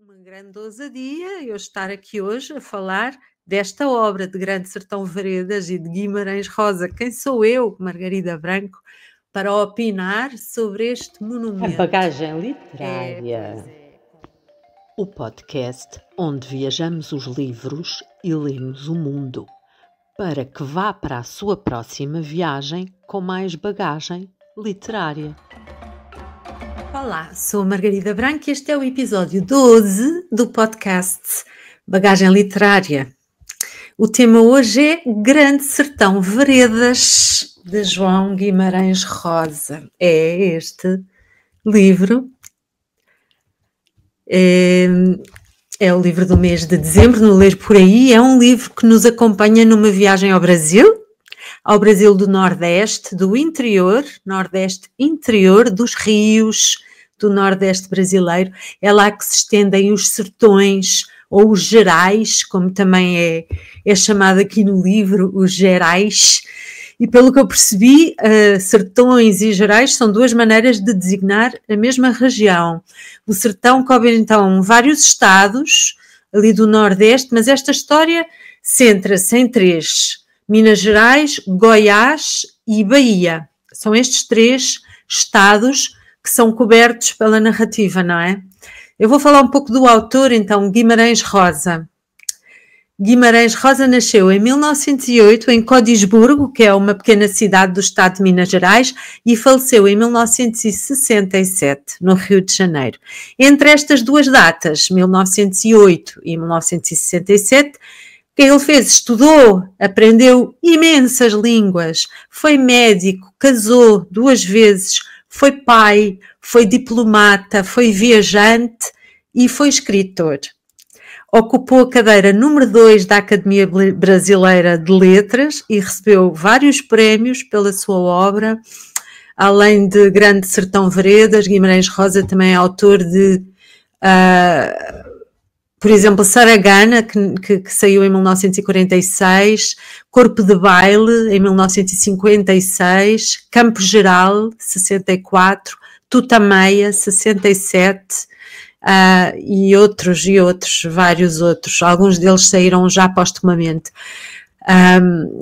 uma grande ousadia eu estar aqui hoje a falar desta obra de Grande Sertão Veredas e de Guimarães Rosa. Quem sou eu, Margarida Branco, para opinar sobre este monumento? A Bagagem Literária. O podcast onde viajamos os livros e lemos o mundo, para que vá para a sua próxima viagem com mais bagagem literária. Olá, sou a Margarida Branco e este é o episódio 12 do podcast Bagagem Literária. O tema hoje é Grande Sertão Veredas, de João Guimarães Rosa. É este livro. É o livro do mês de dezembro, no Ler Por Aí. É um livro que nos acompanha numa viagem ao Brasil do Nordeste, do interior, Nordeste interior, dos rios do Nordeste brasileiro. É lá que se estendem os sertões, ou os gerais, como também é chamado aqui no livro, os gerais. E pelo que eu percebi, sertões e gerais são duas maneiras de designar a mesma região. O sertão cobre então vários estados ali do Nordeste, mas esta história centra-se em três: Minas Gerais, Goiás e Bahia. São estes três estados que são cobertos pela narrativa, não é? Eu vou falar um pouco do autor, então, Guimarães Rosa. Guimarães Rosa nasceu em 1908 em Codisburgo, que é uma pequena cidade do estado de Minas Gerais, e faleceu em 1967, no Rio de Janeiro. Entre estas duas datas, 1908 e 1967, o que ele fez? Estudou, aprendeu imensas línguas, foi médico, casou 2 vezes, foi pai, foi diplomata, foi viajante e foi escritor. Ocupou a cadeira número 2 da Academia Brasileira de Letras e recebeu vários prémios pela sua obra. Além de Grande Sertão Veredas, Guimarães Rosa também é autor de, por exemplo, Saragana, que saiu em 1946, Corpo de Baile, em 1956, Campo Geral, 64, Tutameia, 67, e outros, vários outros. Alguns deles saíram já postumamente.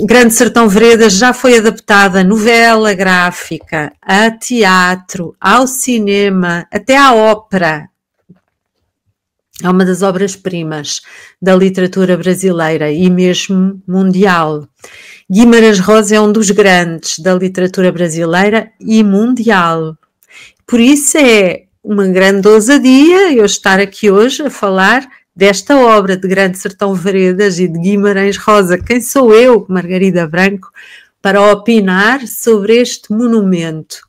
Grande Sertão Veredas já foi adaptada a novela gráfica, a teatro, ao cinema, até à ópera. É uma das obras-primas da literatura brasileira e mesmo mundial. Guimarães Rosa é um dos grandes da literatura brasileira e mundial. Por isso é uma grande ousadia eu estar aqui hoje a falar desta obra de Grande Sertão Veredas e de Guimarães Rosa. Quem sou eu, Margarida Branco, para opinar sobre este monumento?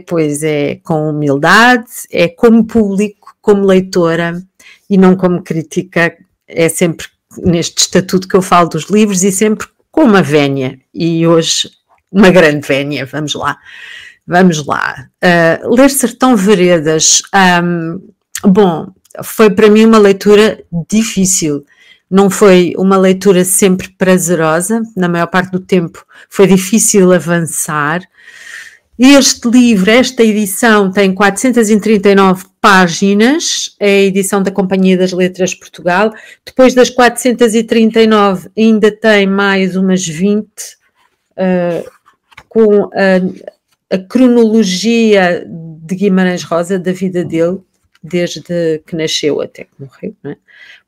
Pois é com humildade, é como público, como leitora e não como crítica. É sempre neste estatuto que eu falo dos livros e sempre com uma vénia. E hoje uma grande vénia, vamos lá. Ler Sertão Veredas, foi para mim uma leitura difícil. Não foi uma leitura sempre prazerosa, na maior parte do tempo foi difícil avançar. Este livro, esta edição, tem 439 páginas, é a edição da Companhia das Letras Portugal. Depois das 439 ainda tem mais umas 20, com a cronologia de Guimarães Rosa, da vida dele, desde que nasceu até que morreu, não é?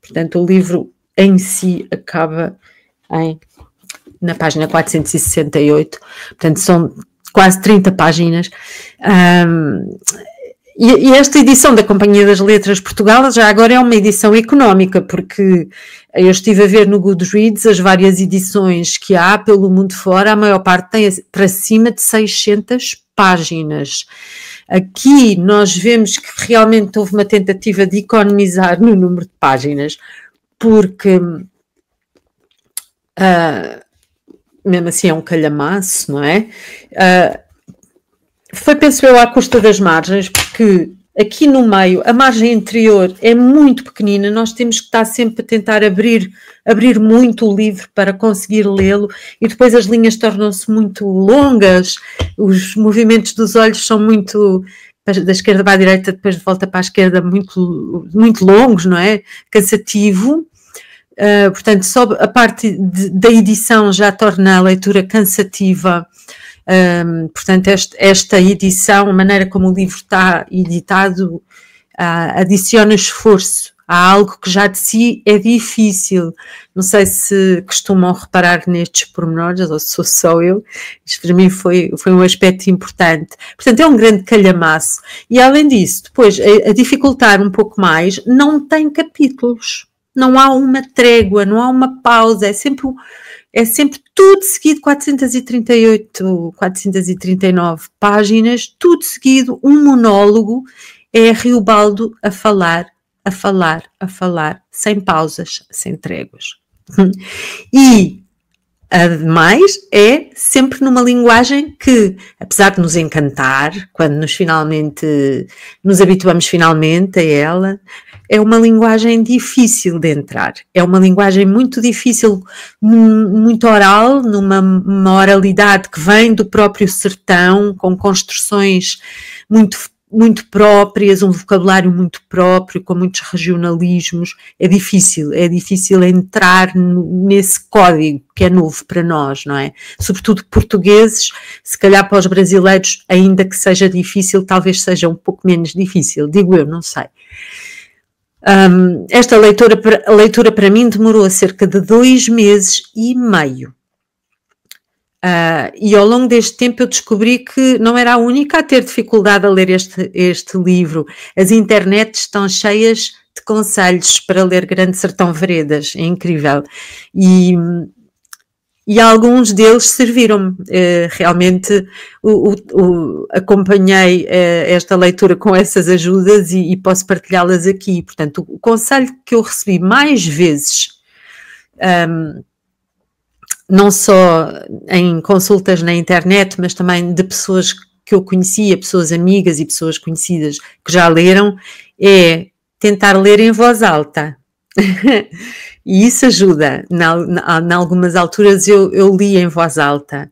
Portanto, o livro em si acaba na página 468, portanto são quase 30 páginas, e esta edição da Companhia das Letras Portugal já agora é uma edição económica, porque eu estive a ver no Goodreads as várias edições que há pelo mundo fora, a maior parte tem para cima de 600 páginas. Aqui nós vemos que realmente houve uma tentativa de economizar no número de páginas, porque mesmo assim é um calhamaço, não é? Foi, penso eu, à custa das margens, porque aqui no meio a margem interior é muito pequenina, nós temos que estar sempre a tentar abrir muito o livro para conseguir lê-lo, e depois as linhas tornam-se muito longas, os movimentos dos olhos são muito da esquerda para a direita, depois de volta para a esquerda, muito, muito longos, não é? Cansativo. Portanto, só a parte da edição já torna a leitura cansativa. Portanto, esta edição, a maneira como o livro está editado, adiciona esforço a algo que já de si é difícil. Não sei se costumam reparar nestes pormenores, ou se sou só eu. Isto para mim foi um aspecto importante. Portanto, é um grande calhamaço. E além disso, depois, a dificultar um pouco mais, não tem capítulos. Não há uma trégua, não há uma pausa, é sempre tudo seguido, 438, 439 páginas, tudo seguido, um monólogo, é Riobaldo a falar, sem pausas, sem tréguas. E, ademais, é sempre numa linguagem que, apesar de nos encantar, quando nos habituamos finalmente a ela, é uma linguagem difícil de entrar, é uma linguagem muito difícil, muito oral, numa oralidade que vem do próprio sertão, com construções muito próprias, um vocabulário muito próprio, com muitos regionalismos. É difícil entrar nesse código que é novo para nós, não é? Sobretudo portugueses, se calhar para os brasileiros, ainda que seja difícil, talvez seja um pouco menos difícil, digo eu, não sei. Esta leitura para mim demorou cerca de 2 meses e meio. E ao longo deste tempo eu descobri que não era a única a ter dificuldade a ler este livro. As internets estão cheias de conselhos para ler Grande Sertão Veredas, é incrível. E alguns deles serviram-me. Realmente acompanhei esta leitura com essas ajudas e posso partilhá-las aqui. Portanto, o conselho que eu recebi mais vezes, não só em consultas na internet, mas também de pessoas que eu conhecia, pessoas amigas e pessoas conhecidas que já leram, é tentar ler em voz alta. E isso ajuda. Em algumas alturas eu li em voz alta.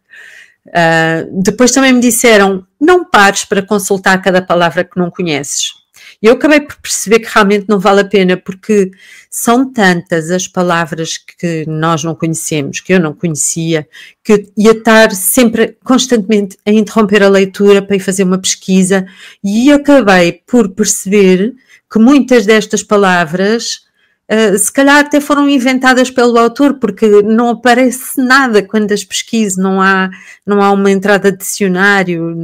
Depois também me disseram, não pares para consultar cada palavra que não conheces. E eu acabei por perceber que realmente não vale a pena, porque são tantas as palavras que nós não conhecemos, que eu não conhecia, que eu ia estar sempre, constantemente, a interromper a leitura para ir fazer uma pesquisa, e acabei por perceber que muitas destas palavras se calhar até foram inventadas pelo autor, porque não aparece nada quando as pesquiso, não há uma entrada de dicionário,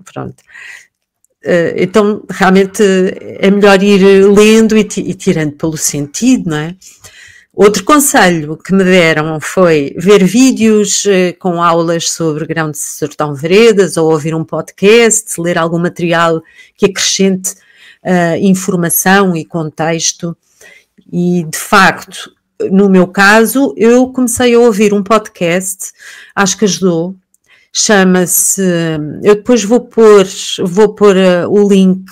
pronto. Então realmente é melhor ir lendo e tirando pelo sentido, não é? Outro conselho que me deram foi ver vídeos com aulas sobre Grão de Sertão Veredas, ou ouvir um podcast, ler algum material que acrescente informação e contexto. E, de facto, no meu caso, eu comecei a ouvir um podcast, acho que ajudou, chama-se, eu depois vou pôr o link,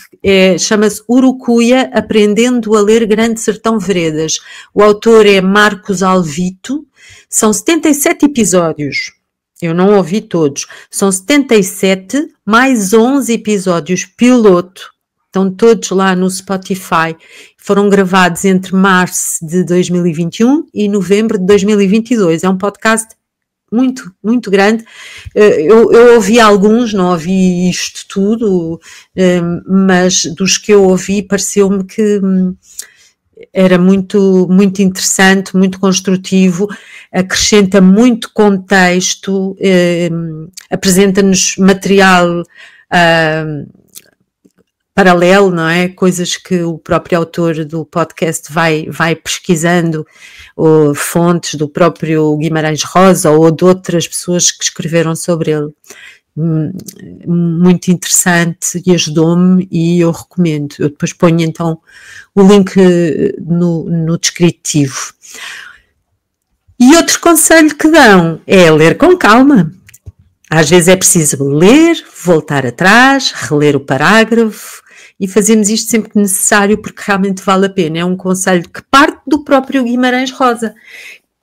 chama-se Urucuia, Aprendendo a Ler Grande Sertão Veredas. O autor é Marcos Alvito, são 77 episódios, eu não ouvi todos, são 77 mais 11 episódios piloto. Estão todos lá no Spotify, foram gravados entre março de 2021 e novembro de 2022, é um podcast muito, muito grande. Eu ouvi alguns, não ouvi isto tudo, mas dos que eu ouvi pareceu-me que era muito, muito interessante, muito construtivo, acrescenta muito contexto, apresenta-nos material paralelo, não é? Coisas que o próprio autor do podcast vai pesquisando, ou fontes do próprio Guimarães Rosa ou de outras pessoas que escreveram sobre ele. Muito interessante e ajudou-me, e eu recomendo. Eu depois ponho então o link no descritivo. E outro conselho que dão é ler com calma. Às vezes é preciso ler, voltar atrás, reler o parágrafo, e fazemos isto sempre que necessário, porque realmente vale a pena. É um conselho que parte do próprio Guimarães Rosa,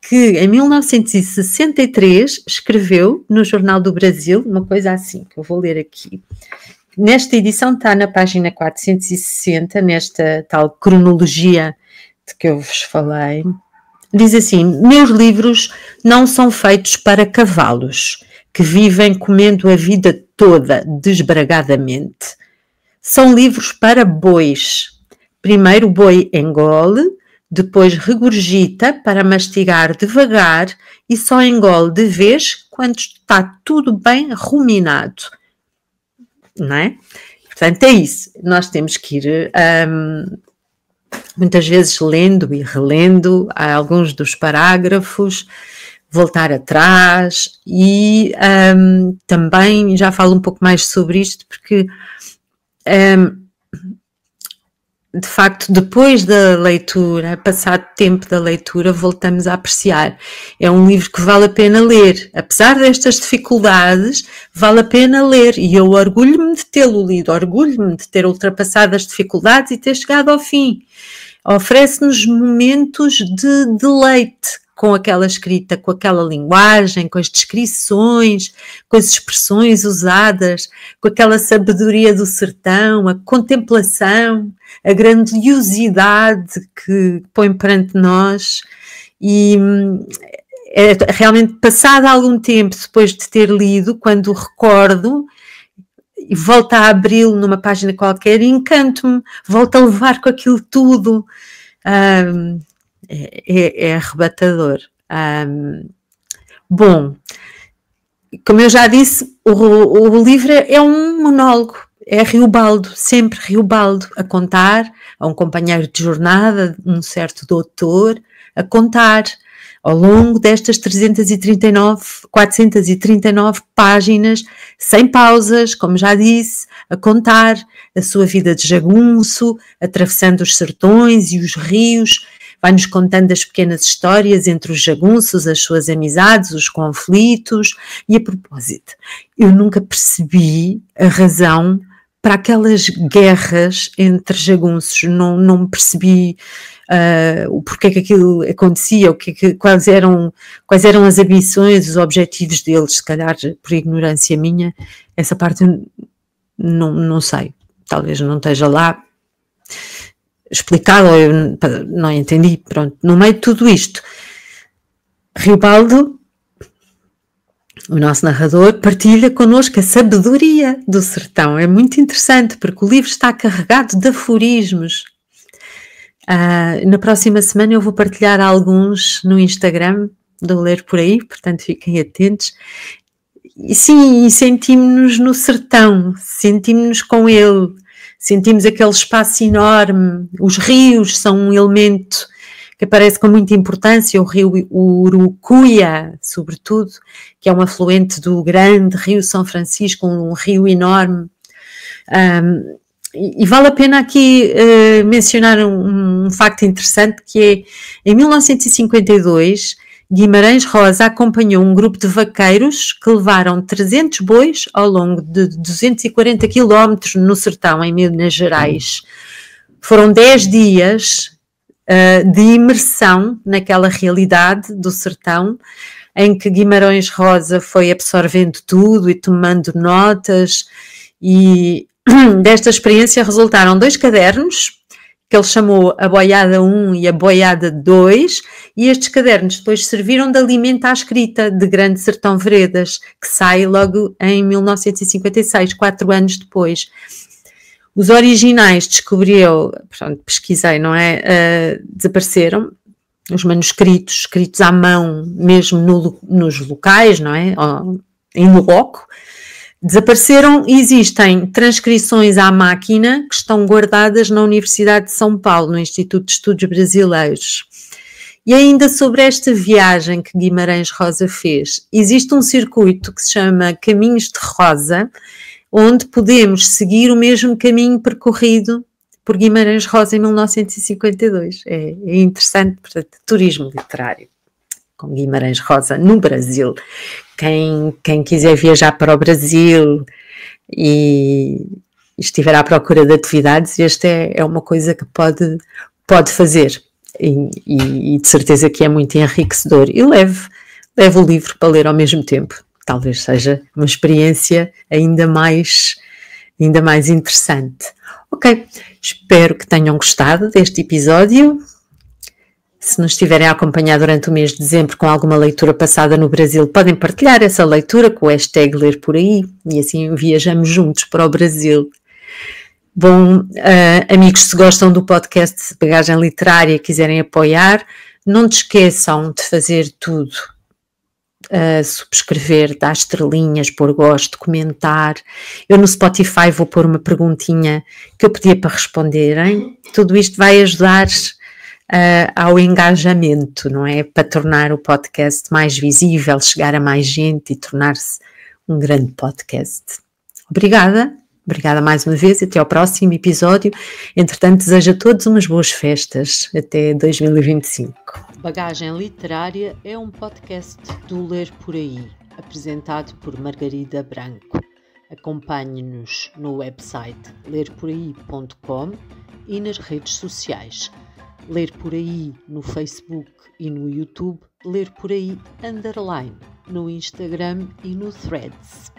que em 1963 escreveu no Jornal do Brasil, uma coisa assim, que eu vou ler aqui, nesta edição está na página 460, nesta tal cronologia de que eu vos falei. Diz assim: meus livros não são feitos para cavalos, que vivem comendo a vida toda desbragadamente. São livros para bois. Primeiro o boi engole, depois regurgita para mastigar devagar e só engole de vez quando está tudo bem ruminado. Não é? Portanto, é isso. Nós temos que ir muitas vezes lendo e relendo alguns dos parágrafos, voltar atrás e também já falo um pouco mais sobre isto porque de facto depois da leitura, passado tempo da leitura, voltamos a apreciar. É um livro que vale a pena ler, apesar destas dificuldades, vale a pena ler e eu orgulho-me de tê-lo lido, orgulho-me de ter ultrapassado as dificuldades e ter chegado ao fim. Oferece-nos momentos de deleite com aquela escrita, com aquela linguagem, com as descrições, com as expressões usadas, com aquela sabedoria do sertão, a contemplação, a grandiosidade que põe perante nós. E realmente, passado algum tempo depois de ter lido, quando o recordo e volto a abri-lo numa página qualquer e encanto-me, volto a levar com aquilo tudo. É arrebatador. Bom, como eu já disse, o livro é um monólogo, é Riobaldo, sempre Riobaldo, a contar a um companheiro de jornada, um certo doutor, a contar ao longo destas 439 páginas, sem pausas, como já disse, a contar a sua vida de jagunço, atravessando os sertões e os rios, vai-nos contando as pequenas histórias entre os jagunços, as suas amizades, os conflitos. E a propósito, eu nunca percebi a razão para aquelas guerras entre jagunços, não percebi o porquê que aquilo acontecia, quais eram as ambições, os objetivos deles. Se calhar por ignorância minha, essa parte eu não sei, talvez não esteja lá explicado, ou eu não entendi. Pronto, no meio de tudo isto, Riobaldo, o nosso narrador, partilha connosco a sabedoria do sertão. É muito interessante porque o livro está carregado de aforismos. Na próxima semana eu vou partilhar alguns no Instagram do Ler Por Aí, portanto fiquem atentos. E sim, sentimos-nos no sertão, sentimos-nos com ele, sentimos aquele espaço enorme. Os rios são um elemento que aparece com muita importância, o rio Urucuia, sobretudo, que é um afluente do grande rio São Francisco, um rio enorme. E vale a pena aqui mencionar um facto interessante, que é, em 1952, Guimarães Rosa acompanhou um grupo de vaqueiros que levaram 300 bois ao longo de 240 quilómetros no sertão, em Minas Gerais. Foram 10 dias de imersão naquela realidade do sertão, em que Guimarães Rosa foi absorvendo tudo e tomando notas, e desta experiência resultaram 2 cadernos, que ele chamou a Boiada 1 e a Boiada 2, e estes cadernos depois serviram de alimento à escrita de Grande Sertão Veredas, que sai logo em 1956, 4 anos depois. Os originais pesquisei, não é? Desapareceram, os manuscritos escritos à mão, mesmo nos locais, não é? Em loco, desapareceram. E existem transcrições à máquina que estão guardadas na Universidade de São Paulo, no Instituto de Estudos Brasileiros. E ainda sobre esta viagem que Guimarães Rosa fez, existe um circuito que se chama Caminhos de Rosa, onde podemos seguir o mesmo caminho percorrido por Guimarães Rosa em 1952. É interessante, portanto, turismo literário com Guimarães Rosa no Brasil. Quem quiser viajar para o Brasil e estiver à procura de atividades, esta é uma coisa que pode fazer, e de certeza que é muito enriquecedor. E leve o livro para ler ao mesmo tempo. Talvez seja uma experiência ainda mais ainda mais interessante. Ok, espero que tenham gostado deste episódio. Se nos estiverem a acompanhar durante o mês de dezembro com alguma leitura passada no Brasil, podem partilhar essa leitura com o hashtag Ler Por Aí e assim viajamos juntos para o Brasil. Bom, amigos, se gostam do podcast Bagagem Literária e quiserem apoiar, não te esqueçam de fazer tudo. Subscrever, dar estrelinhas, pôr gosto, comentar. Eu no Spotify vou pôr uma perguntinha que eu pedia para responderem. Tudo isto vai ajudar ao engajamento, não é? Para tornar o podcast mais visível, chegar a mais gente e tornar-se um grande podcast. Obrigada mais uma vez e até ao próximo episódio. Entretanto, desejo a todos umas boas festas até 2025. Bagagem Literária é um podcast do Ler Por Aí, apresentado por Margarida Branco. Acompanhe-nos no website lerporaí.com e nas redes sociais. Ler Por Aí no Facebook e no YouTube, Ler Por Aí _ no Instagram e no Threads.